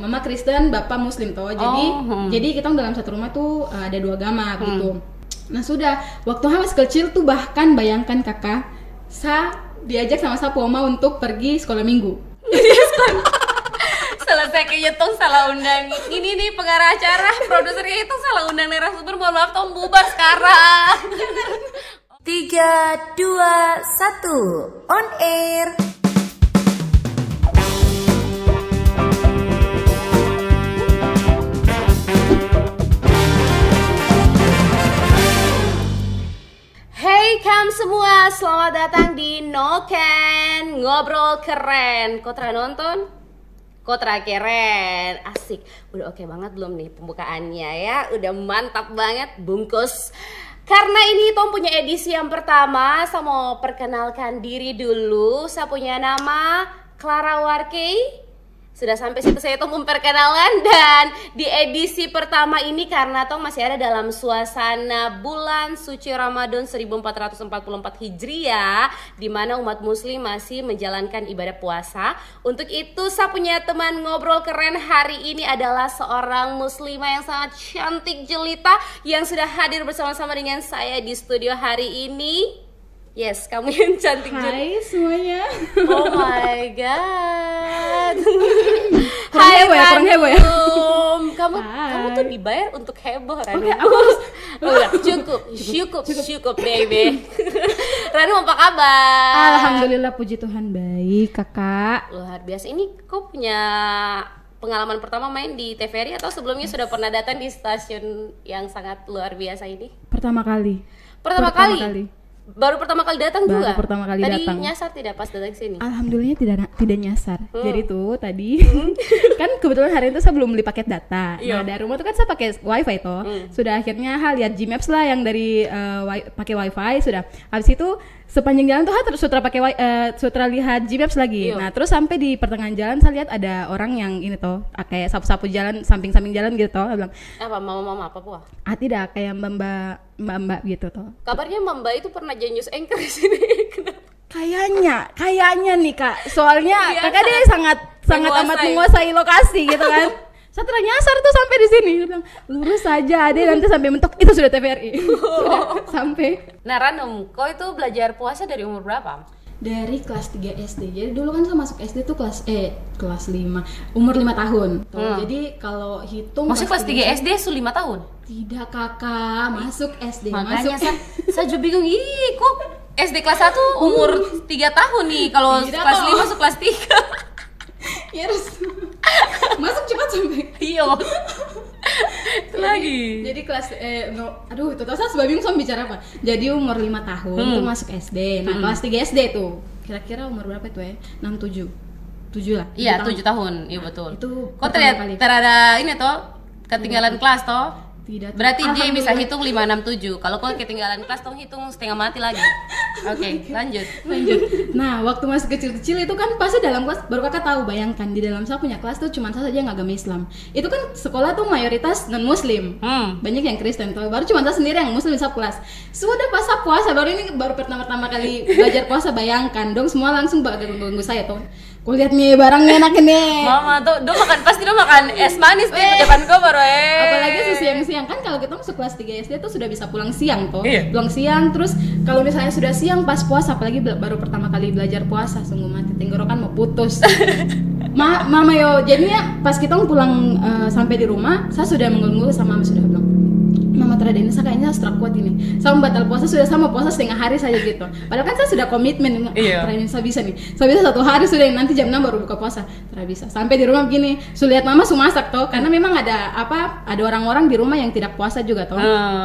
mama Kristen, bapak Muslim toh. Jadi kita dalam satu rumah tuh ada 2 agama gitu. Nah sudah, waktu masih kecil tuh bahkan bayangkan kakak, saya diajak sama Oma untuk pergi sekolah minggu. Selesai kayaknya Tong salah undang. Ini nih pengarah acara, produsernya itu salah undang narasumber. Mohon maaf Tong, bubar sekarang. 3, 2, 1, on air. Hey kamu semua, selamat datang di Noken Ngobrol Keren. Kotra nonton? Kotra keren, asik. Udah oke banget belum nih pembukaannya ya? Udah mantap banget, bungkus. Karena ini Tom punya edisi yang pertama, saya mau perkenalkan diri dulu. Saya punya nama Clara Warkey. Sudah sampai situ saya Tom memperkenalkan, dan di edisi pertama ini karena Tom masih ada dalam suasana bulan suci Ramadan 1444 Hijriah, di mana umat muslim masih menjalankan ibadah puasa. Untuk itu saya punya teman ngobrol keren hari ini adalah seorang muslimah yang sangat cantik jelita yang sudah hadir bersama-sama dengan saya di studio hari ini. Yes, kamu yang cantik. Hai semuanya. Oh my god. Kurang heboh ya, kurang heboh ya. Kamu tuh dibayar untuk heboh, Ranu. Oke, aku harus. Cukup, baby. Ranu, apa kabar? Alhamdulillah, puji Tuhan baik, kakak. Luar biasa. Ini kau punya pengalaman pertama main di TVRI atau sebelumnya sudah pernah datang di stasiun yang sangat luar biasa ini? Pertama kali. Pertama kali. Baru pertama kali datang juga? Baru pertama kali tadi datang. Tadi nyasar tidak pas datang sini? Alhamdulillah tidak nyasar. Jadi tuh tadi kan kebetulan hari itu saya belum beli paket data. Nah dari rumah tuh kan saya pakai wifi toh. Sudah akhirnya lihat Gmaps lah yang dari pakai wifi sudah. Habis itu sepanjang jalan tuh sutra lihat Gmaps lagi. Nah terus sampai di pertengahan jalan saya lihat ada orang yang ini toh kayak sapu-sapu jalan, samping-samping jalan gitu toh. Saya bilang, apa mama apa puah? Tidak, kayak mbak gitu toh. Kabarnya mbak itu pernah jadi news anchor di sini. Kenapa? Kayaknya nih kak, soalnya kakak dia sangat amat menguasai lokasi gitu kan. Saya ternyasar tuh sampai di sini, dia bilang lurus saja deh nanti sampai mentok, itu sudah TVRI. Sudah sampai. Nah Ranum, kau itu belajar puasa dari umur berapa? Dari kelas 3 SD. Jadi dulu kan saya masuk SD tuh kelas 5, umur 5 tahun. Jadi kalau hitung masuk kelas 3 SD 5 tahun? Tidak kakak, masuk SD. Makanya saya juga bingung, kok SD kelas 1 umur 3 tahun nih, kalau kelas 5 masuk kelas 3. Ya harus masuk cepat sampai. Iya. Itu lagi. Jadi kelas itu tahu saya sebab bingung sama bicara apa. Jadi umur 5 tahun tuh masuk SD. Nah, kelas 3 SD tuh. Kira-kira umur berapa itu ya? 6 7 lah. Iya, 7 tahun. Iya betul. Itu kok terada ini toh ketinggalan kelas toh? Tidak. Berarti dia bisa hitung 5 6 7. Kalau kau ketinggalan kelas toh hitung setengah mati lagi. Oke, lanjut. Nah, waktu masih kecil-kecil itu kan pasti dalam kelas baru kakak tahu, bayangkan di dalam saya punya kelas tuh cuma saya saja yang agama Islam. Itu kan sekolah tuh mayoritas non muslim. Banyak yang Kristen tuh. Baru cuma saya sendiri yang muslim di satu kelas. Sudah pas puasa baru pertama kali belajar puasa, bayangkan dong semua langsung ganggu saya tuh. Kau lihat nih barangnya enak nih. Mama tuh pasti makan es manis di depan kau baru Apalagi siang-siang kan kalau kita masuk kelas 3 SD tuh sudah bisa pulang siang tuh. Pulang siang terus kalau misalnya sudah siang pas puasa, apalagi baru pertama kali belajar puasa, sungguh mati tenggorokan mau putus. Mama yo, jadinya pas kita pulang sampai di rumah, saya sudah mengeluh sama mama, sudah bilang, Mama terada ini saya kayaknya setelah kuat ini. Saya batal puasa sudah, sama puasa setengah hari saja gitu. Padahal kan saya sudah komitmen, terada ini saya bisa nih. Saya bisa 1 hari sudah, nanti jam 6 baru buka puasa. Terada bisa. Sampai di rumah begini, sulit mama masak toh, karena memang ada orang-orang di rumah yang tidak puasa juga toh.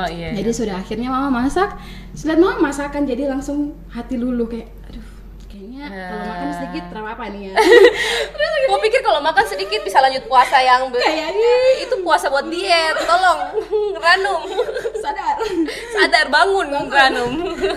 Jadi sudah akhirnya mama masak. Sudah mama masakan, jadi langsung hati luluh kayak, aduh, kayaknya kalau makan sedikit apa nih ya. Gue pikir kalau makan sedikit bisa lanjut puasa yang kayaknya itu puasa buat diet, tolong Ranum. Sadar bangun. Ranum.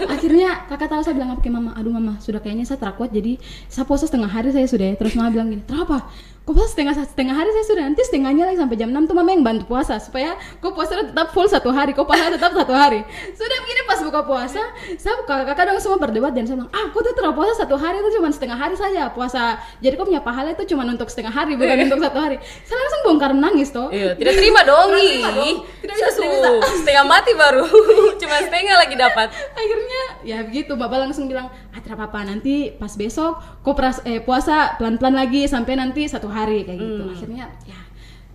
Akhirnya kakak tahu, saya bilang apa ke mama, aduh mama, sudah kayaknya saya terkuat, jadi saya puasa setengah hari saya sudah ya. Terus mama bilang gini, kenapa? Kok puasa setengah hari saya sudah, nanti setengahnya lagi sampai jam 6 tuh mama yang bantu puasa supaya kok puasa tetap full 1 hari, kok puasa tetap 1 hari. Sudah begini pas buka puasa, saya kakak dong semua berdebat dan saya bilang, kok tuh terpuasa 1 hari itu cuma setengah hari saja puasa, jadi kok punya pahala itu cuma untuk setengah hari bukan untuk 1 hari. Saya langsung bongkar menangis toh. Iya, tidak terima dong. Tidak bisa. Setengah mati baru. Cuma setengah lagi dapat. Akhirnya ya begitu, bapak langsung bilang, tidak apa-apa, nanti pas besok kok puasa pelan-pelan lagi sampai nanti 1 hari kayak gitu. Akhirnya ya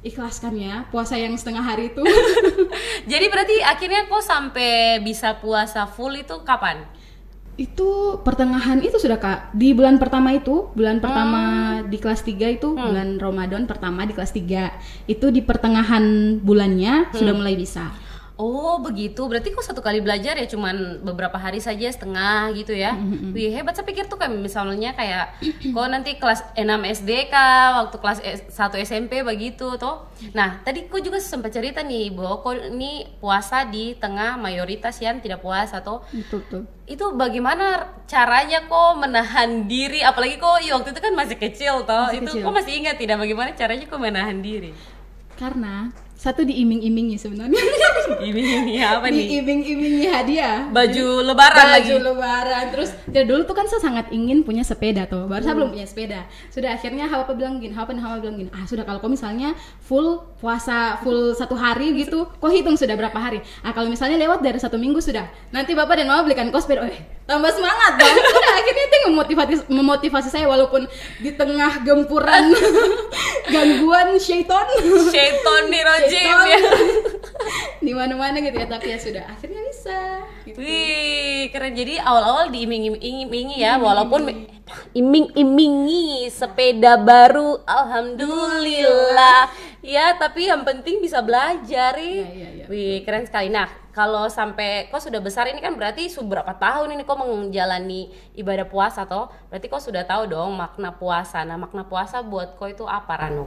ikhlaskan ya puasa yang setengah hari itu. Jadi berarti akhirnya kok sampai bisa puasa full itu kapan? Itu pertengahan itu sudah kak, di bulan pertama di kelas 3 itu bulan Ramadan pertama di kelas 3 itu di pertengahan bulannya sudah mulai bisa. Oh begitu, berarti kok 1 kali belajar ya cuman beberapa hari saja setengah gitu ya. Wih hebat, saya pikir tuh kayak misalnya kayak kok nanti kelas 6 SD kah, waktu kelas 1 SMP begitu toh. Nah tadi kok juga sempat cerita nih bahwa kok ini puasa di tengah mayoritas yang tidak puasa toh. Betul. Itu bagaimana caranya kok menahan diri, apalagi kok waktu itu kan masih kecil toh. Kok masih ingat tidak bagaimana caranya kok menahan diri? Karena satu diiming-imingi sebenarnya. Iming-imingi apa nih? Diiming-imingi hadiah. Baju lebaran. Terus ya dulu tuh kan saya sangat ingin punya sepeda tuh. Baru saya belum punya sepeda. Sudah akhirnya Hawa bilang gini, sudah kalau kau misalnya full puasa full 1 hari gitu, kau hitung sudah berapa hari. Kalau misalnya lewat dari 1 minggu sudah. Nanti bapak dan mama belikan kau sepeda. Tambah semangat dong. Sudah akhirnya itu memotivasi saya walaupun di tengah gempuran gangguan syaiton di rojim ya. Di mana-mana gitu ya, tapi ya sudah akhirnya bisa gitu. Wih keren, jadi awal-awal diiming-imingi ya, walaupun iming-imingi sepeda baru, alhamdulillah ya, tapi yang penting bisa belajar ya. Wih keren sekali. Nah kalau sampai kau sudah besar ini kan berarti berapa tahun ini kau menjalani ibadah puasa toh, berarti kau sudah tahu dong makna puasa. Nah makna puasa buat kau itu apa Ranu?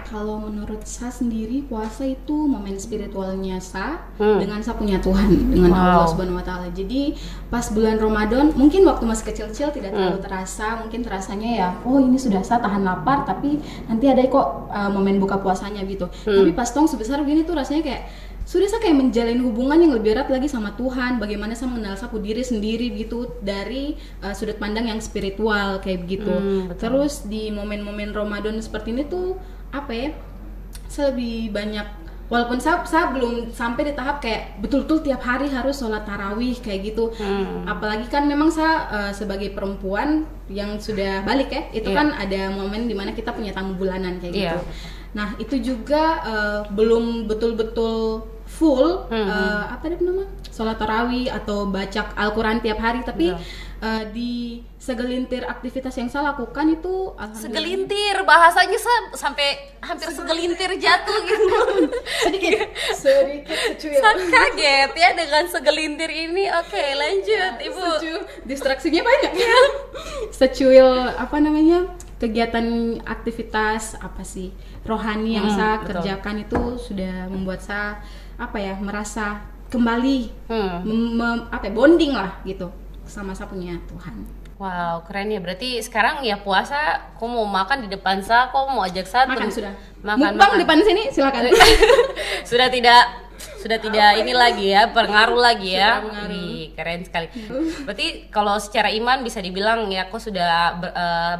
Kalau menurut saya sendiri, puasa itu momen spiritualnya saya dengan saya punya Tuhan, dengan Allah Subhanahu wa taala. Jadi pas bulan Ramadan mungkin waktu masih kecil-kecil tidak terlalu terasa, mungkin terasanya ya ini sudah saya tahan lapar, tapi nanti ada kok momen buka puasanya gitu. Tapi pas tong sebesar begini tuh rasanya kayak sudah saya kayak menjalin hubungan yang lebih erat lagi sama Tuhan. Bagaimana saya mengenal sapu diri sendiri gitu dari sudut pandang yang spiritual kayak begitu. Terus di momen-momen Ramadan seperti ini tuh apa ya, saya lebih banyak, walaupun saya belum sampai di tahap kayak betul-betul tiap hari harus sholat tarawih kayak gitu. Apalagi kan memang saya sebagai perempuan yang sudah balik ya, itu kan ada momen dimana kita punya tamu bulanan kayak gitu. Nah itu juga belum betul-betul full sholat tarawih atau baca Al-Quran tiap hari, tapi di segelintir aktivitas yang saya lakukan itu segelintir, bahasanya sampai hampir segelintir jatuh gitu. sedikit secuil. Saya kaget ya dengan segelintir ini. Oke, lanjut Ibu. Distraksinya banyak ya. Secuil kegiatan aktivitas rohani yang saya kerjakan itu sudah membuat saya merasa kembali bonding lah gitu sama saya punya Tuhan. Wow, keren ya. Berarti sekarang ya puasa, kau mau makan di depan saya, kau mau ajak saya makan sudah. Mukbang depan sini silakan. sudah tidak ini lagi ya, pengaruh lagi ya. Wih, keren sekali. Berarti kalau secara iman bisa dibilang ya kau sudah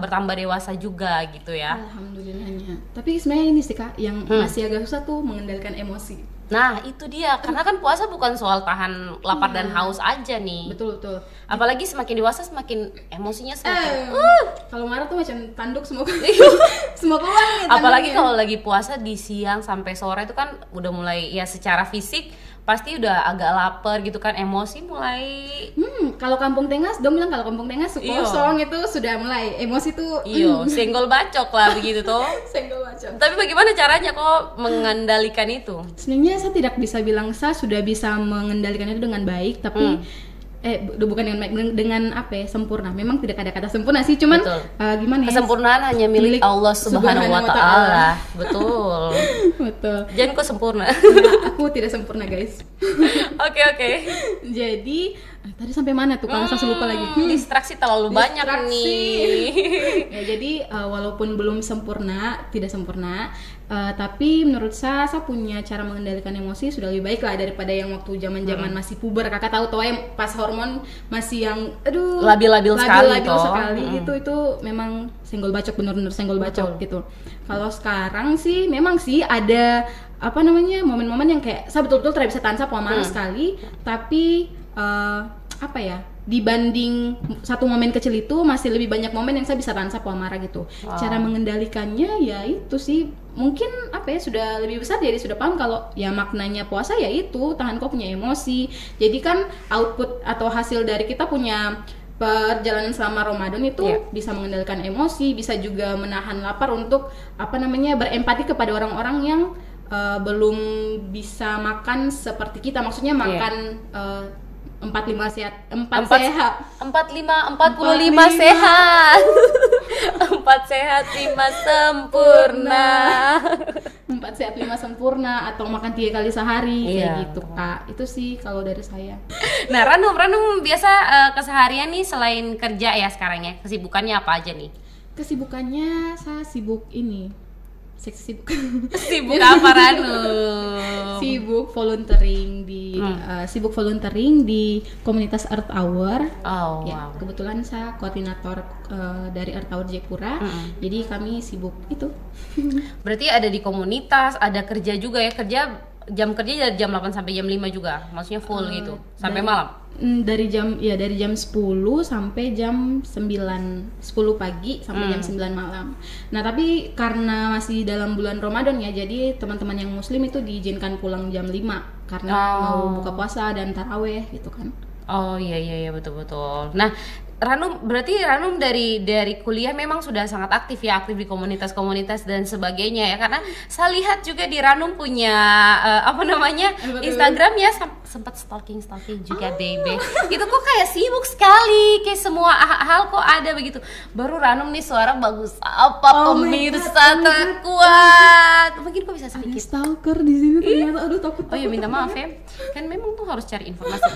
bertambah dewasa juga gitu ya. Alhamdulillahnya. Tapi sebenarnya ini sih Kak, yang masih agak susah tuh mengendalikan emosi. Nah itu dia, karena kan puasa bukan soal tahan lapar dan haus aja nih. Betul. Apalagi semakin dewasa semakin emosinya semakin kalau marah tuh macam tanduk semua keluar nih. Apalagi kalau lagi puasa di siang sampai sore itu kan udah mulai ya secara fisik pasti udah agak lapar gitu kan, emosi mulai. Kalau kampung Tengas, dong bilang kalau kampung Tengas kosong itu sudah mulai emosi tuh. Senggol bacok lah begitu tuh. Senggol bacok. Tapi bagaimana caranya kok mengendalikan itu? Sebenarnya saya tidak bisa bilang saya sudah bisa mengendalikan itu dengan baik, tapi bukan dengan sempurna. Memang tidak ada kata sempurna sih, cuman gimana ya? Kesempurnaan hanya milik Allah Subhanahu wa taala. Betul. betul. Jangan kok sempurna. Nah, aku tidak sempurna guys. Oke. Jadi tadi sampai mana tuh kalau saya lupa lagi. Distraksi terlalu banyak nih. Ya, jadi walaupun belum sempurna, tidak sempurna, tapi menurut saya punya cara mengendalikan emosi sudah lebih baik lah daripada yang waktu zaman-zaman masih puber. Kakak tahu ya pas hormon masih yang labil sekali itu memang senggol bacok, bener-bener senggol bacok gitu. Kalau sekarang sih memang sih ada momen-momen yang kayak saya betul-betul tidak bisa tahan, saya marah sekali, tapi dibanding satu momen kecil itu masih lebih banyak momen yang saya bisa tahan saya marah gitu. Cara mengendalikannya ya itu sih mungkin sudah lebih besar, jadi sudah paham kalau ya maknanya puasa ya itu tahan kau punya emosi. Jadi kan output atau hasil dari kita punya perjalanan selama Ramadan itu bisa mengendalikan emosi, bisa juga menahan lapar untuk berempati kepada orang-orang yang belum bisa makan seperti kita. Maksudnya makan 45 sehat, 45 sehat. 4 sehat 5 sempurna. 4 sehat 5 sempurna atau makan 3 kali sehari kayak gitu, Kak. Itu sih kalau dari saya. Nah, Ranum biasa keseharian nih selain kerja ya sekarang ya, kesibukannya apa aja nih? Kesibukannya saya sibuk sibuk apa Ranum? Sibuk volunteering di komunitas Earth Hour. Wow. Kebetulan saya koordinator dari Earth Hour Jayapura. Jadi kami sibuk itu. Berarti ada di komunitas, ada kerja juga ya. Jam kerja dari jam 8 sampai jam 5 juga. Maksudnya full gitu sampai malam. Dari jam 10 sampai jam 10 pagi sampai jam 9 malam. Nah, tapi karena masih dalam bulan Ramadan ya, jadi teman-teman yang muslim itu diizinkan pulang jam 5 karena mau buka puasa dan taraweh gitu kan. Oh iya betul. Nah, berarti Ranum dari kuliah memang sudah sangat aktif di komunitas-komunitas dan sebagainya ya, karena saya lihat juga di Ranum punya Instagram ya, sempat stalking juga baby. Itu kok kayak sibuk sekali, kayak semua hal kok ada begitu. Baru Ranum nih suara bagus pemirsa terkuat. Mungkin kok bisa sedikit. Ada stalker di sini ternyata, aduh takut. Oh ya minta maaf ya, kan memang tuh harus cari informasi.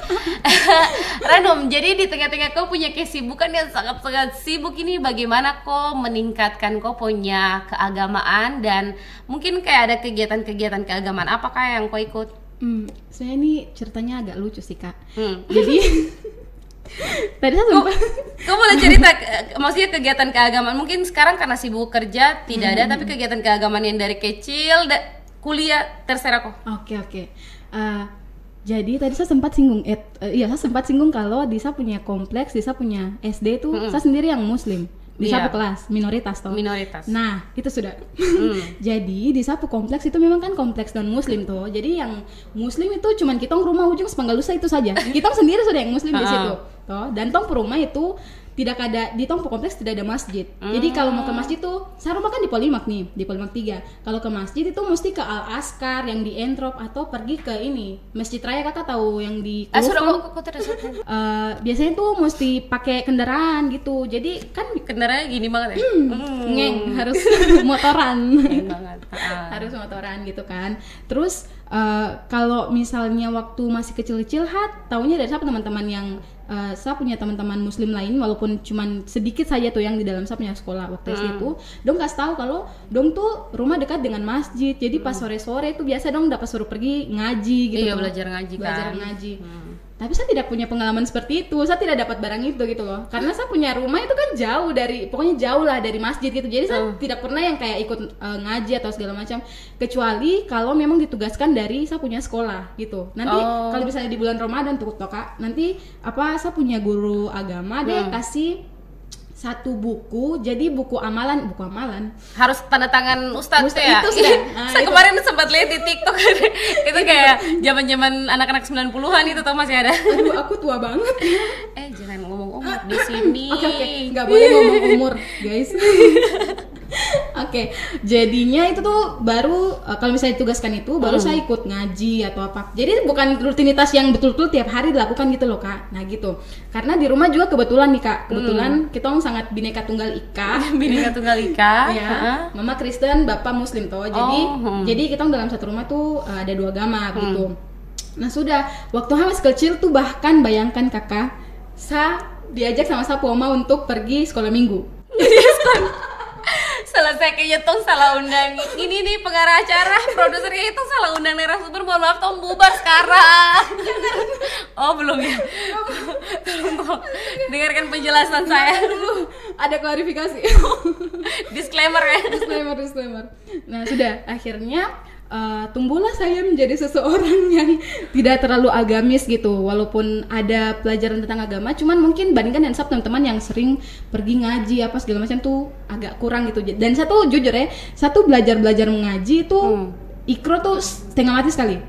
Ranum, jadi di tengah-tengah kau punya kesibukan yang sangat-sangat sibuk ini, bagaimana kau meningkatkan kau punya keagamaan, dan mungkin kayak ada kegiatan-kegiatan keagamaan apakah yang kau ikut? Saya ini ceritanya agak lucu sih, Kak. Jadi tadi saya kau boleh cerita maksudnya kegiatan keagamaan, mungkin sekarang karena sibuk kerja tidak ada, tapi kegiatan keagamaan yang dari kecil kuliah terserah kok. Oke. Jadi tadi saya sempat singgung kalau di saya punya kompleks, di saya punya SD itu saya sendiri yang muslim di satu kelas minoritas. Nah itu sudah. Jadi di satu kompleks itu memang kan kompleks non muslim tuh. Jadi yang muslim itu cuman kita rumah ujung Sepanggalusa itu saja. Kita sendiri sudah yang muslim di situ. Toh, dan tong rumah itu tidak ada, di tong kompleks tidak ada masjid. Jadi kalau mau ke masjid tuh, saya rumah kan di Polimak nih, di Polimak 3. Kalau ke masjid itu mesti ke Al Askar yang di Entrop atau pergi ke ini Masjid Raya. Kakak tahu yang di biasanya tuh mesti pakai kendaraan gitu. Jadi kan kendaraannya gini banget ya. Ngeng, harus motoran. Harus motoran gitu kan. Terus kalau misalnya waktu masih kecil-kecil taunya dari siapa teman-teman yang saya punya teman-teman muslim lain, walaupun cuman sedikit saja tuh yang di dalam saya punya sekolah waktu SD itu, dong kasih tahu kalau dong tuh rumah dekat dengan masjid. Jadi pas sore-sore itu biasa dong dapat suruh pergi ngaji gitu. Iya, belajar ngaji. Tapi saya tidak punya pengalaman seperti itu. Saya tidak dapat barang itu gitu loh. Karena saya punya rumah itu kan pokoknya jauh lah dari masjid gitu. Jadi saya tidak pernah yang kayak ikut ngaji atau segala macam. Kecuali kalau memang ditugaskan dari saya punya sekolah gitu. Nanti kalau misalnya di bulan Ramadan tuh Kak, nanti saya punya guru agama dia kasih satu buku, jadi buku amalan harus tanda tangan ustadz ya. Itu sudah. Saya kemarin sempat lihat di TikTok itu kayak zaman-zaman anak-anak 90-an itu tuh masih ada. Aduh, aku tua banget. Jangan ngomong umur di sini. Oke, nggak boleh ngomong umur, guys. Oke, jadinya itu tuh baru kalau misalnya ditugaskan itu baru saya ikut ngaji atau apa. Jadi bukan rutinitas yang betul-betul tiap hari dilakukan gitu loh Kak. Nah gitu. Karena di rumah juga kebetulan nih Kak, kita sangat bineka tunggal ika. Bineka tunggal ika. Ya. Mama Kristen, Bapak Muslim toh. Jadi kita dalam satu rumah tuh ada 2 agama gitu. Nah sudah, waktu masih kecil tuh bahkan bayangkan Kakak, saya diajak sama Sapu Oma untuk pergi sekolah minggu. Selesai kayaknya Tong salah undang ini nih pengarah acara, produsernya itu salah undang narasumber, mohon maaf Tong bubar sekarang. Oh belum ya? Tolong dengarkan penjelasan saya dulu, ada klarifikasi. Disclaimer ya. Disclaimer. Nah sudah, akhirnya tumbuhlah saya menjadi seseorang yang tidak terlalu agamis gitu, walaupun ada pelajaran tentang agama, cuman mungkin bandingkan dengan teman-teman yang sering pergi ngaji apa segala macam tuh agak kurang gitu. Dan saya tuh jujur ya, satu belajar mengaji itu ikro tuh setengah mati sekali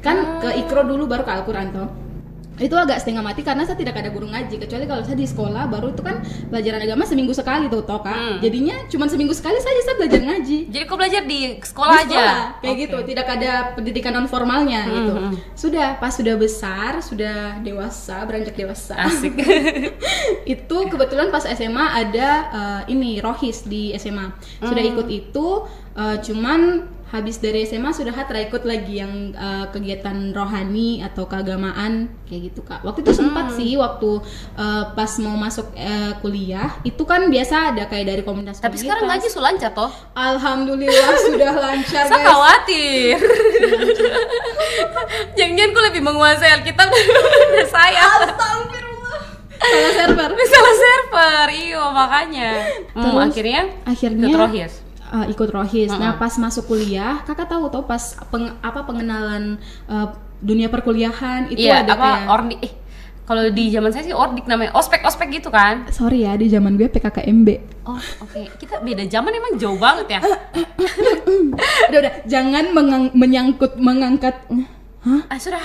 kan, ke ikro dulu baru ke Al-Quran toh. Itu agak setengah mati karena saya tidak ada guru ngaji, kecuali kalau saya di sekolah baru itu kan pelajaran agama seminggu sekali tuh toh Kak. Jadinya cuma seminggu sekali saja saya belajar ngaji. Jadi kok belajar di sekolah aja? Kayak gitu, tidak ada pendidikan non formalnya gitu. Sudah pas sudah besar, sudah dewasa, beranjak dewasa. Asik. Itu kebetulan pas SMA ada ini Rohis di SMA. Sudah ikut itu, cuman habis dari SMA sudah ikut lagi yang kegiatan rohani atau keagamaan kayak gitu Kak. Waktu itu sempat sih waktu pas mau masuk kuliah itu kan biasa ada kayak dari komunitas. Tapi sekarang ngaji lancar toh? Alhamdulillah sudah lancar guys. Saya khawatir. Jangan-jangan aku lebih menguasai Alkitab daripada saya. Astagfirullah. Salah server. Iyo makanya. Akhirnya ikut Rohis. Ikut Rohis. Nah pas masuk kuliah, Kakak tahu toh pas pengenalan dunia perkuliahan itu ada kayak ordik. Kalau di zaman saya sih ordik namanya, ospek gitu kan. Sorry ya, di zaman gue PKKMB. Oh oke. Kita beda zaman emang jauh banget ya. udah jangan mengangkat. Hah? Sudah.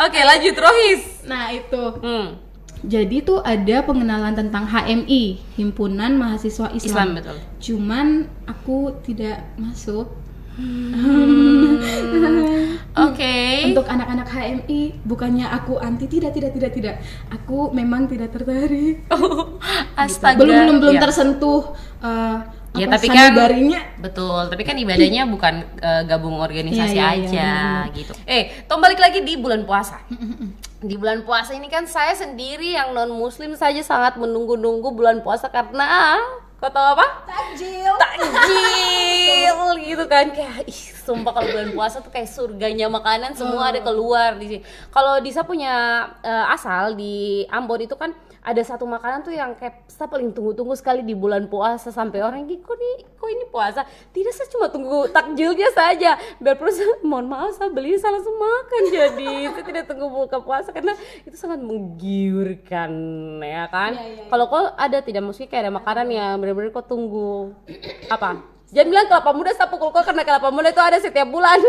Oke, lanjut Rohis. Nah itu. Jadi tuh ada pengenalan tentang HMI, Himpunan Mahasiswa Islam. Betul. Cuman aku tidak masuk. Oke. Untuk anak-anak HMI, bukannya aku anti, tidak. Aku memang tidak tertarik. Astaga. Belum tersentuh. Ya tapi kan sanubarinya. Betul, tapi kan ibadahnya bukan gabung organisasi aja gitu. Tom balik lagi di bulan puasa. Di bulan puasa ini kan saya sendiri yang non muslim saja sangat menunggu-nunggu bulan puasa karena kau tahu apa? Takjil gitu kan, kayak sumpah kalau bulan puasa tuh kayak surganya makanan semua ada keluar di sini. Kalau Disa punya asal di Ambon itu kan ada satu makanan tuh yang kayak saya paling tunggu-tunggu sekali di bulan puasa, sampai orang kok ini puasa? Tidak, saya cuma tunggu takjilnya saja. Biarpun mohon maaf saya beli saya langsung makan, jadi saya tidak tunggu buka puasa karena itu sangat menggiurkan ya kan. Kalau kau ada tidak, maksudnya kayak ada makanan yang benar-benar kau tunggu apa? Jangan bilang kelapa muda saya pukul kau, karena kelapa muda itu ada setiap bulan.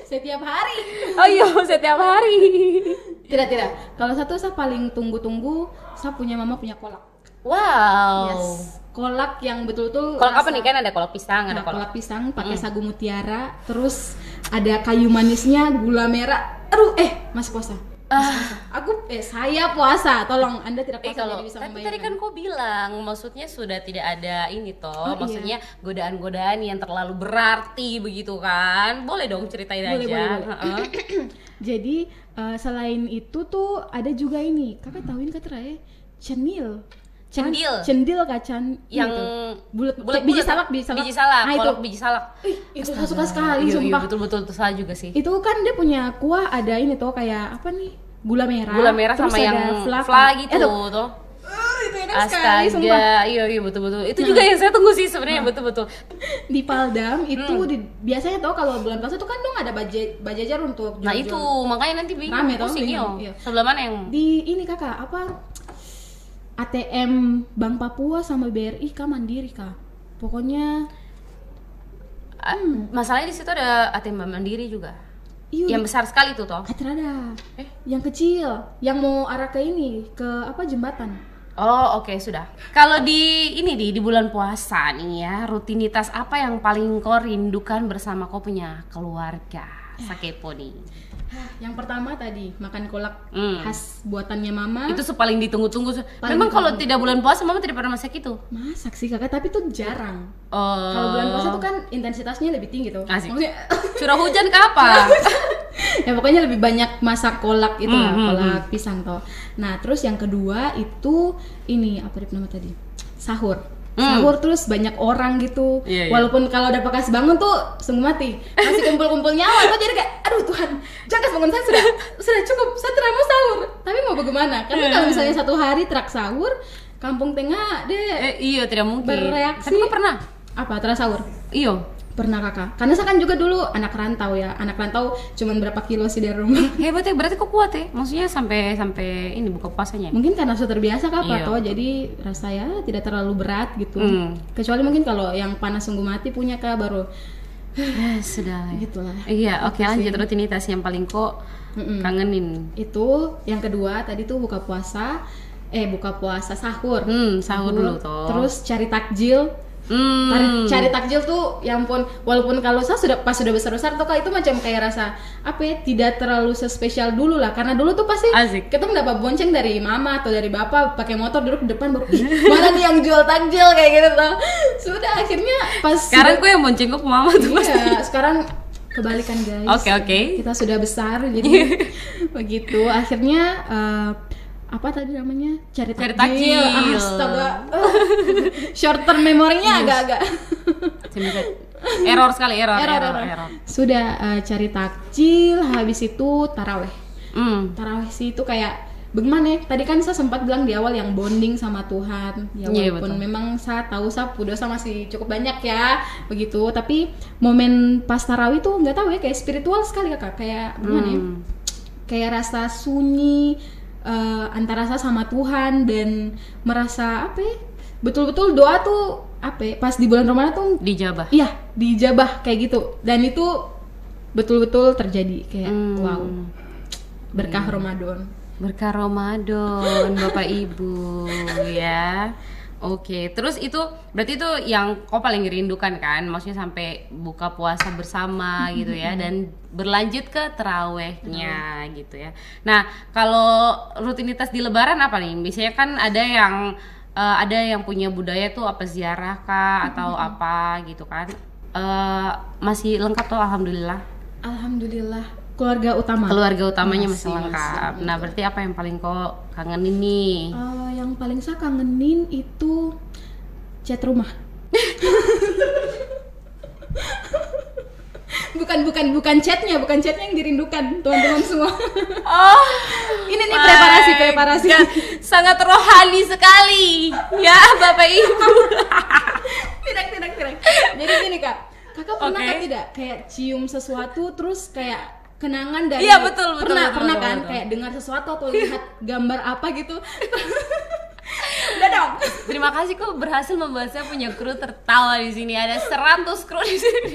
Setiap hari. Oh iya, setiap hari. Tidak. Kalau satu saya paling tunggu-tunggu, saya punya mama punya kolak. Wow. Yes. Kolak yang betul-betul. Kolak apa nih, kan ada kolak pisang, ada kolak pisang pakai sagu mutiara, terus ada kayu manisnya, gula merah. Aduh, masih puasa. Saya puasa, tolong Anda tidak puasa jadi bisa membayangkan. Tapi tadi kan kau bilang maksudnya sudah tidak ada ini toh, maksudnya godaan-godaan yang terlalu berarti begitu kan. Boleh dong ceritain aja. Boleh. Jadi selain itu tuh ada juga ini, Kakak tahu ini kata ya, cenil kacang yang bulat biji salak. Kolak biji salak. Itu saya suka sekali, sumpah. Iya, betul itu saya juga sih. Itu kan dia punya kuah, ada ini tuh kayak apa nih, gula merah sama yang fla gitu tuh. Itu enak sekali, sumpah. Iya betul. Itu juga yang saya tunggu sih sebenarnya, betul. Di Paldam itu biasanya tau kalau bulan puasa tuh kan dong ada bajajar untuk jual-jual. Nah itu makanya nanti bingung. Rame tau. Iya. Sebelah mana yang di ini Kakak apa? ATM Bank Papua sama BRI Kak, Mandiri Kak. Pokoknya masalahnya di situ ada ATM Bank Mandiri juga. Yang besar sekali tuh toh. Ada. Yang kecil, yang mau arah ke ini, ke apa, jembatan. Oh oke, sudah. Kalau di bulan puasa nih ya, rutinitas apa yang paling kau rindukan bersama kau punya keluarga? Sakepo nih. Yang pertama tadi makan kolak khas buatannya mama. Itu paling ditunggu-tunggu. Memang kalau tidak bulan puasa mama tidak pernah masak itu. Masak sih kakak, tapi tuh jarang. Kalau bulan puasa tuh kan intensitasnya lebih tinggi tuh. Asik. Curah hujan kapan? Ya pokoknya lebih banyak masak kolak itu lah, kolak pisang toh. Nah terus yang kedua itu ini apa nama tadi? Sahur. Sahur terus banyak orang gitu. Walaupun kalau udah pas bangun tuh sungguh mati, masih kumpul-kumpul nyawa tuh, jadi kayak aduh Tuhan, jangan bangun saya sudah cukup, saya tidak mau sahur. Tapi mau bagaimana? Karena kalau misalnya satu hari terak sahur, kampung tengah deh. Iya tidak mungkin. Bereaksi. Tapi kok pernah? Apa terak sahur? Iya. Pernah kakak, karena saya kan juga dulu anak rantau ya. Anak rantau cuman berapa kilo sih dari rumah. Hebat ya, berarti kok kuat ya? Maksudnya sampai ini buka puasanya? Mungkin karena sudah terbiasa kakak toh, jadi rasanya tidak terlalu berat gitu. Kecuali mungkin kalau yang panas sungguh mati punya kak baru sudah gitulah. Iya, oke lanjut rutinitas yang paling kok kangenin. Itu yang kedua tadi tuh buka puasa sahur. Sahur dulu toh. Terus cari takjil. Cari takjil tuh ya ampun, walaupun kalau saya sudah besar-besar tuh kak, itu macam kayak rasa apa ya, tidak terlalu spesial dulu lah, karena dulu tuh pasti kita mendapat bonceng dari mama atau dari bapak pakai motor duduk di depan baru mana nih yang jual takjil kayak gitu tuh. Sudah akhirnya pas sekarang gue yang bonceng kok mama tuh pasti. Sekarang kebalikan guys. Oke. Kita sudah besar jadi begitu akhirnya apa tadi namanya? Cari takjil. Astaga. Short term memorinya agak-agak error sekali. Sudah cari takjil, habis itu taraweh. Taraweh sih itu kayak bagaimana? Tadi kan saya sempat bilang di awal yang bonding sama Tuhan. Ya walaupun memang saya tahu saya dosa masih cukup banyak ya, begitu. Tapi momen pas tarawih tuh nggak tahu ya, kayak spiritual sekali kakak. Kayak gimana ya? Kayak rasa sunyi antara saya sama Tuhan, dan merasa apa ya, betul-betul doa tuh apa ya, pas di bulan Ramadan tuh dijabah. Iya, dijabah kayak gitu, dan itu betul-betul terjadi kayak wow, berkah Ramadan. Berkah Ramadan Bapak Ibu ya. Oke, terus itu berarti itu yang kau paling rindukan kan? Maksudnya sampai buka puasa bersama gitu ya, dan berlanjut ke terawihnya gitu ya. Nah, kalau rutinitas di Lebaran apa nih? Biasanya kan ada yang punya budaya tuh apa, ziarah kah atau apa gitu kan? Masih lengkap tuh alhamdulillah. Alhamdulillah. Keluarga utamanya masih lengkap. Nah, berarti apa yang paling kau kangenin nih? Yang paling saya kangenin itu chat rumah. bukan chatnya yang dirindukan teman-teman semua. Ini nih preparasi. Sangat rohani sekali ya Bapak Ibu. Tidak. Jadi gini kak pernah kan tidak kayak cium sesuatu terus kayak kenangan dari betul, pernah kan kayak dengar sesuatu atau lihat gambar apa gitu. Udah dong. Terima kasih kok berhasil membuat saya punya kru tertawa di sini. Ada 100 kru di sini.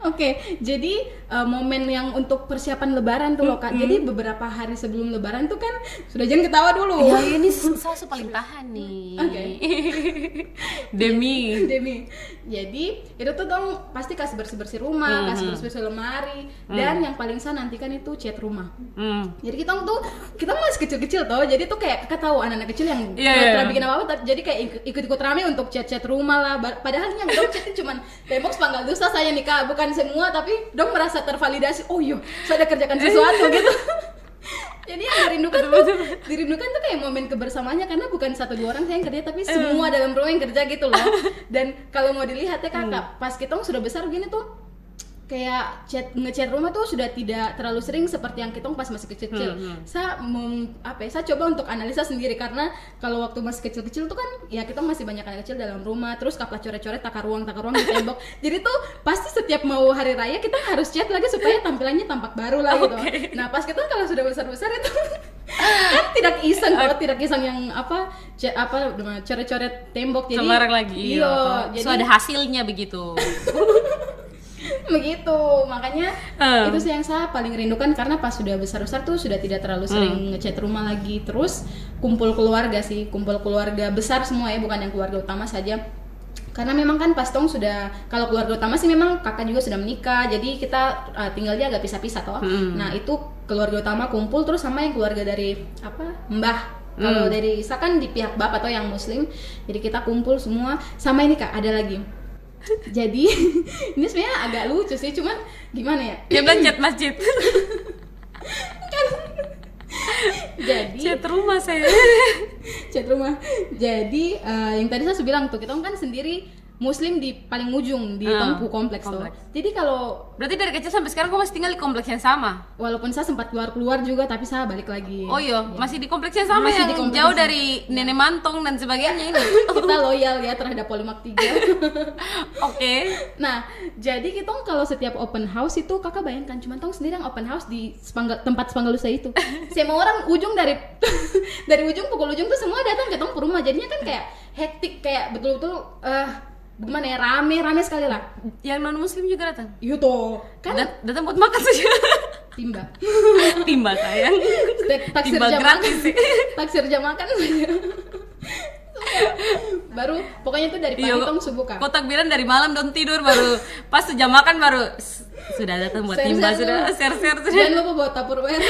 Oke, jadi momen yang untuk persiapan Lebaran tuh loh kak. Jadi beberapa hari sebelum Lebaran tuh kan sudah, jangan ketawa dulu. Ya ini saya paling tahan nih. Oke. Demi. Jadi itu tuh dong pasti kasih bersih rumah, kasih bersih lemari, dan yang paling saya nantikan itu cat rumah. Jadi kita masih kecil-kecil toh. Jadi tuh kayak kakak tahu anak-anak kecil yang pernah bikin apa-apa, jadi kayak ikut-ikut rame untuk cat rumah lah. Padahal yang dong catnya cuman tembok sepanggal dosa saya nih kak, bukan semua, tapi dong merasa tervalidasi. Oh iya, saya ada kerjakan sesuatu gitu. Jadi yang dirindukan tuh kayak momen kebersamaannya, karena bukan 1-2 orang saya yang kerja, tapi semua dalam rumah yang kerja gitu loh. Dan kalau mau dilihat ya kakak, pas kita sudah besar gini tuh kayak nge-chat rumah tuh sudah tidak terlalu sering seperti yang kita pas masih kecil-kecil. Saya coba untuk analisa sendiri, karena kalau waktu masih kecil-kecil tuh kan ya kita masih banyak anak kecil dalam rumah, terus kaplah coret-coret takar ruang di tembok. Jadi tuh pasti setiap mau hari raya kita harus chat lagi supaya tampilannya tampak baru lah gitu. Nah pas kita kalau sudah besar-besar itu kan tidak iseng yang coret-coret tembok, jadi sembarang lagi. Iya. Jadi ada hasilnya begitu. begitu. Makanya itu sih yang saya paling rindukan, karena pas sudah besar-besar tuh sudah tidak terlalu sering ngechat rumah lagi. Terus kumpul keluarga sih, kumpul keluarga besar semua ya, bukan yang keluarga utama saja. Karena memang kan pas tong sudah, kalau keluarga utama sih memang kakak juga sudah menikah, jadi kita tinggalnya agak pisah-pisah toh. Nah itu keluarga utama kumpul, terus sama yang keluarga dari mbah. Kalau dari Isa kan di pihak bapak atau yang muslim, jadi kita kumpul semua. Sama ini Kak, ada lagi. Jadi ini sebenarnya agak lucu sih, cuman gimana ya? Dia bilang chat masjid. Kan. Jadi chat rumah saya. Chat rumah. Jadi yang tadi saya bilang tuh, kita kan sendiri muslim di paling ujung di Tongpu kompleks tuh. Jadi kalau berarti dari kecil sampai sekarang kau masih tinggal di kompleks yang sama? Walaupun saya sempat keluar juga, tapi saya balik lagi. Oh iya, masih di kompleks yang sama, masih yang jauh dari Nenek Mantong dan sebagainya ini. Kita loyal ya terhadap Polimak 3. Oke. Nah, jadi kita kalau setiap open house itu kakak bayangkan, cuma tong sendiri yang open house di tempat Spanggalusa itu. Semua orang ujung dari ujung pukul ujung tuh semua datang ke tong ke rumah. Jadinya kan kayak hektik, kayak betul-betul gimana ya, rame sekali lah. Yang non muslim juga datang? Iya toh kan datang buat makan saja. Timba sayang. Timba gratis sih. Taksir jam makan baru pokoknya itu dari pagi tong subuh Kak. Kau takbiran dari malam don tidur, baru pas jam makan baru sudah datang buat timba, sudah share sudah. Jangan lupa bawa Tupperware.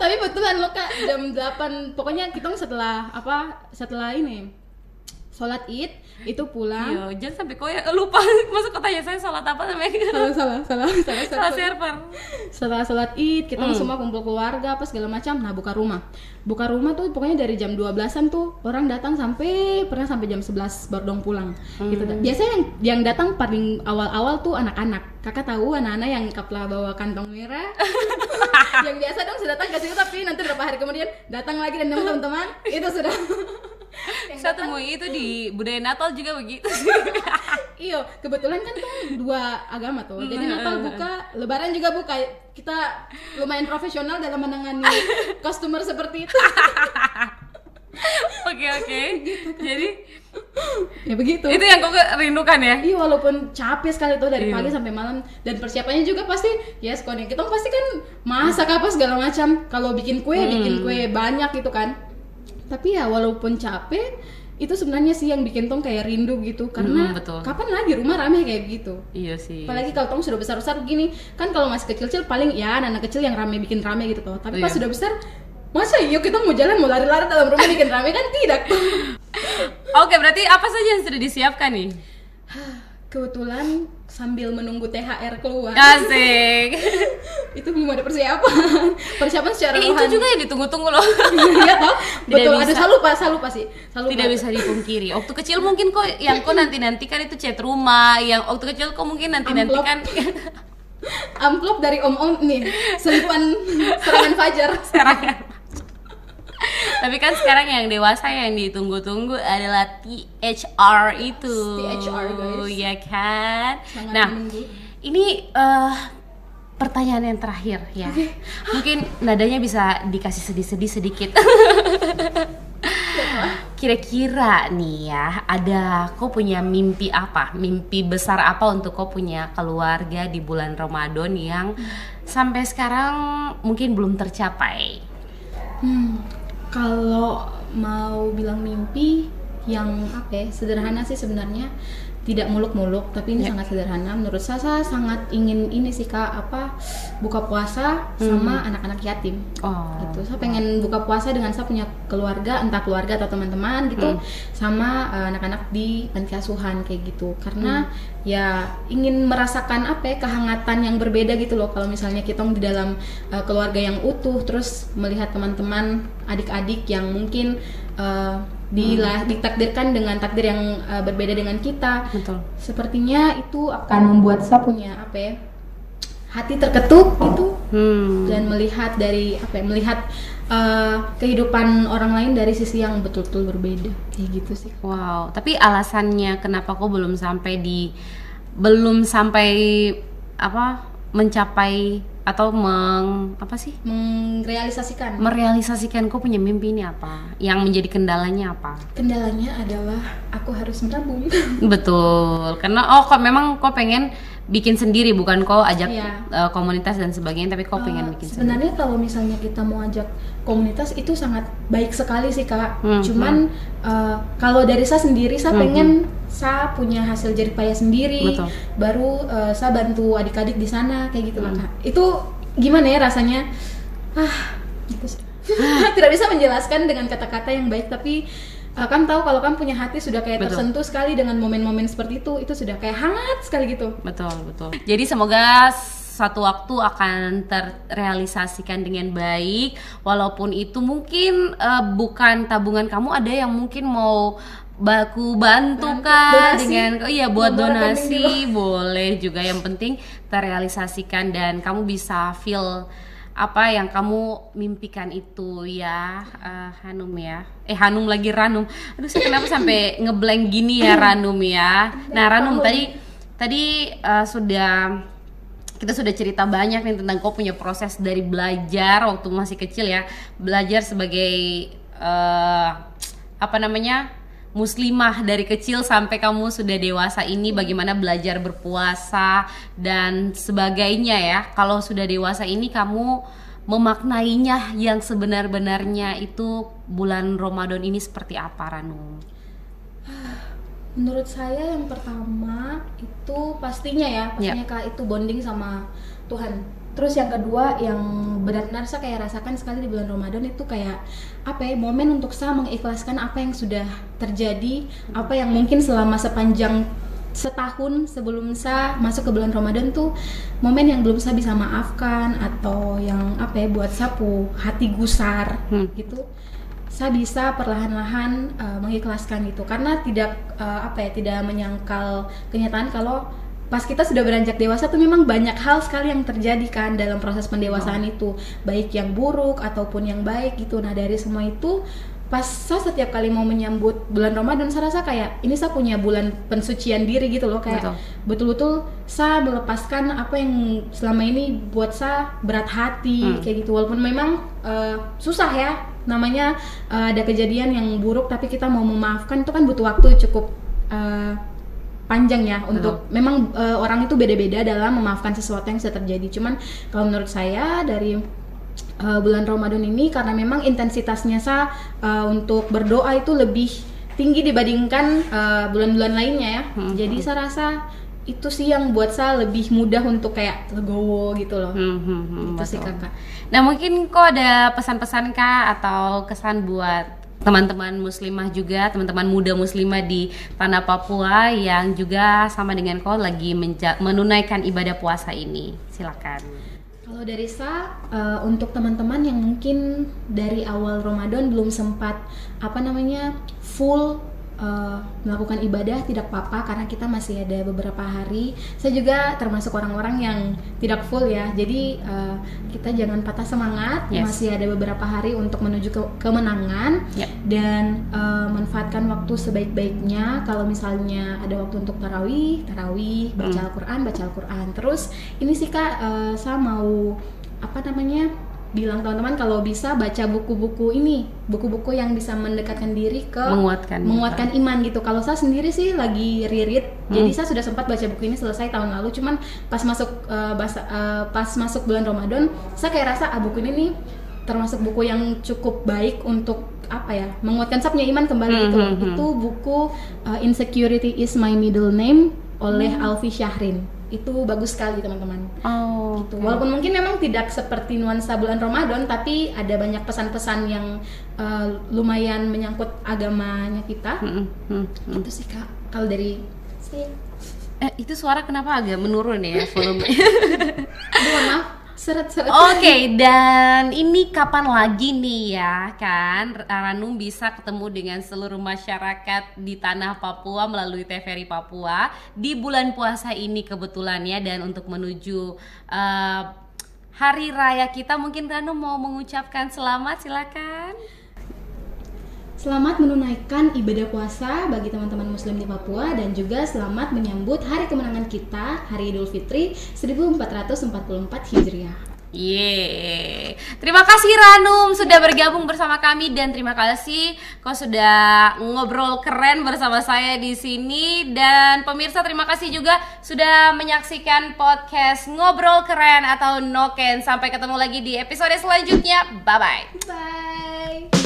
Tapi betulan lo Kak, jam 8 pokoknya kita setelah ini sholat id itu pulang. Iya, jangan sampai kau ya lupa. Masa kau tanya saya sholat apa namanya? Salah server. Setelah sholat id kita semua kumpul keluarga apa segala macam. Nah buka rumah tuh pokoknya dari jam 12-an tuh orang datang pernah sampai jam 11 baru dong pulang. Gitu. Biasanya yang datang paling awal-awal tuh anak-anak. Kakak tahu anak-anak yang kapla bawa kantong merah. Yang biasa dong sudah datang ke situ, tapi nanti berapa hari kemudian datang lagi dan teman-teman itu sudah. Saya temui itu di budaya Natal juga begitu. Iya, kebetulan kan tuh dua agama tuh. Jadi Natal buka, Lebaran juga buka. Kita lumayan profesional dalam menangani customer seperti itu. Oke. Jadi ya begitu. Itu yang kau rindukan ya? Iya, walaupun capek sekali tuh dari pagi sampai malam, dan persiapannya juga pasti kita pasti kan masak apa segala macam. Kalau bikin kue banyak gitu kan. Tapi ya walaupun capek, itu sebenarnya sih yang bikin tong kayak rindu gitu, karena kapan lagi rumah rame kayak gitu. Iya sih. Apalagi kalau tong sudah besar-besar begini, kan kalau masih kecil-kecil paling ya anak kecil yang bikin rame gitu toh. Tapi pas sudah besar, masa yuk kita mau jalan mau lari-lari dalam rumah bikin rame kan tidak. Oke, berarti apa saja yang sudah disiapkan nih? Kebetulan sambil menunggu THR keluar. Asik. Itu belum ada persiapan secara rohani. Itu juga yang ditunggu-tunggu loh. Iya toh? Betul, ada saya lupa sih. Tidak bisa dipungkiri. Waktu kecil mungkin kok yang kau nanti-nantikan itu chat rumah, yang waktu kecil kau mungkin nanti-nantikan amplop dari om-om nih, selipan serangan fajar. Tapi kan sekarang yang dewasa yang ditunggu-tunggu adalah THR itu. THR guys. Ya kan? Sangat nah, menunggu. Ini pertanyaan yang terakhir ya. Mungkin nadanya bisa dikasih sedih-sedih sedikit. Kira-kira nih ya, kau punya mimpi apa? Mimpi besar apa untuk kau punya keluarga di bulan Ramadan yang sampai sekarang mungkin belum tercapai? Kalau mau bilang mimpi yang sederhana sih sebenarnya, tidak muluk-muluk, tapi ini sangat sederhana. Menurut saya sangat ingin ini sih Kak, buka puasa sama anak-anak yatim. Gitu. Saya pengen buka puasa dengan saya punya keluarga, entah keluarga atau teman-teman gitu, sama anak-anak di panti asuhan kayak gitu. Karena ya ingin merasakan kehangatan yang berbeda gitu loh. Kalau misalnya kita di dalam keluarga yang utuh, terus melihat teman-teman adik-adik yang mungkin ditakdirkan dengan takdir yang berbeda dengan kita. Betul. Sepertinya itu akan membuat saya punya hati terketuk gitu, dan melihat kehidupan orang lain dari sisi yang betul-betul berbeda kayak gitu sih. Wow. Tapi alasannya kenapa kok belum sampai mencapai atau merealisasikan kau punya mimpi ini apa? Yang menjadi kendalanya apa? Kendalanya adalah aku harus menabung. Betul, karena kok pengen bikin sendiri, bukan kau ajak komunitas dan sebagainya, tapi kau pengen bikin sebenarnya sendiri. Kalau misalnya kita mau ajak komunitas itu sangat baik sekali sih Kak. Cuman kalau dari saya sendiri, saya pengen saya punya hasil jerih payah sendiri. Betul. Baru saya bantu adik-adik di sana kayak gitu lah Kak. Itu gimana ya rasanya? Gitu. Tidak bisa menjelaskan dengan kata-kata yang baik, tapi kan tahu kalau kan punya hati sudah kayak tersentuh sekali dengan momen-momen seperti itu sudah kayak hangat sekali gitu. Betul. Jadi semoga satu waktu akan terrealisasikan dengan baik, walaupun itu mungkin bukan tabungan kamu, ada yang mungkin mau baku bantu kah dengan buat donasi boleh juga, yang penting terrealisasikan dan kamu bisa feel apa yang kamu mimpikan itu ya. Hanum ya, Hanum lagi Ranum, aduh saya kenapa sampai ngeblank gini ya Ranum ya. Nah Ranum, tadi kita sudah cerita banyak nih tentang kau punya proses dari belajar waktu masih kecil ya, belajar sebagai muslimah dari kecil sampai kamu sudah dewasa ini, bagaimana belajar berpuasa dan sebagainya ya. Kalau sudah dewasa ini kamu memaknainya yang sebenar-benarnya itu bulan Ramadan ini seperti apa, Ranu? Menurut saya yang pertama itu pastinya Kak, itu bonding sama Tuhan. Terus yang kedua yang benar-benar saya kayak rasakan sekali di bulan Ramadan itu kayak momen untuk saya mengikhlaskan apa yang sudah terjadi, apa yang mungkin selama sepanjang setahun sebelum saya masuk ke bulan Ramadan tuh momen yang belum saya bisa maafkan, atau yang buat saya hati gusar gitu. Saya bisa perlahan-lahan mengikhlaskan itu karena tidak menyangkal kenyataan kalau pas kita sudah beranjak dewasa tuh memang banyak hal sekali yang terjadi kan dalam proses pendewasaan itu, baik yang buruk ataupun yang baik gitu. Nah dari semua itu pas saya setiap kali mau menyambut bulan Ramadan, saya rasa kayak ini saya punya bulan pensucian diri gitu loh, kayak betul-betul saya melepaskan apa yang selama ini buat saya berat hati kayak gitu. Walaupun memang susah ya, namanya ada kejadian yang buruk tapi kita mau memaafkan itu kan butuh waktu cukup panjang ya untuk memang orang itu beda-beda dalam memaafkan sesuatu yang sudah terjadi. Cuman kalau menurut saya dari bulan Ramadan ini karena memang intensitasnya saya untuk berdoa itu lebih tinggi dibandingkan bulan-bulan lainnya ya. Jadi saya rasa itu sih yang buat saya lebih mudah untuk kayak legowo gitu loh. Itu sih Kakak. Nah mungkin kok ada pesan-pesan Kak atau kesan buat teman-teman muslimah juga, teman-teman muda muslimah di tanah Papua yang juga sama dengan kau lagi menunaikan ibadah puasa ini? Silakan. Kalau dari saya untuk teman-teman yang mungkin dari awal Ramadan belum sempat full melakukan ibadah, tidak apa-apa karena kita masih ada beberapa hari. Saya juga termasuk orang-orang yang tidak full ya, jadi kita jangan patah semangat. Masih ada beberapa hari untuk menuju kemenangan dan manfaatkan waktu sebaik-baiknya. Kalau misalnya ada waktu untuk tarawih, baca Al-Quran. Terus ini sih Kak, saya mau bilang teman-teman kalau bisa baca buku-buku yang bisa mendekatkan diri ke menguatkan iman gitu. Kalau saya sendiri sih lagi reread, jadi saya sudah sempat baca buku ini selesai tahun lalu, cuman pas masuk bulan Ramadan saya kayak rasa buku ini nih termasuk buku yang cukup baik untuk menguatkan saya punya iman kembali gitu. Itu buku Insecurity is My Middle Name oleh Alfi Syahrin. Itu bagus sekali teman-teman. Gitu. Walaupun mungkin memang tidak seperti nuansa bulan Ramadan, tapi ada banyak pesan-pesan yang lumayan menyangkut agamanya kita. Itu sih Kak. Kalau dari saya. Itu suara kenapa agak menurun ya volume? Aduh, maaf. Seret-seret. Oke, dan ini kapan lagi nih ya kan Ranum bisa ketemu dengan seluruh masyarakat di tanah Papua melalui TVRI Papua di bulan puasa ini kebetulan ya. Dan untuk menuju hari raya kita, mungkin Ranum mau mengucapkan selamat, silakan. Selamat menunaikan ibadah puasa bagi teman-teman muslim di Papua, dan juga selamat menyambut hari kemenangan kita, Hari Idul Fitri 1444 Hijriah. Yeay. Terima kasih Ranum sudah bergabung bersama kami dan terima kasih kau sudah ngobrol keren bersama saya di sini dan pemirsa terima kasih juga sudah menyaksikan podcast Ngobrol Keren atau Noken. Sampai ketemu lagi di episode selanjutnya. Bye bye. Bye.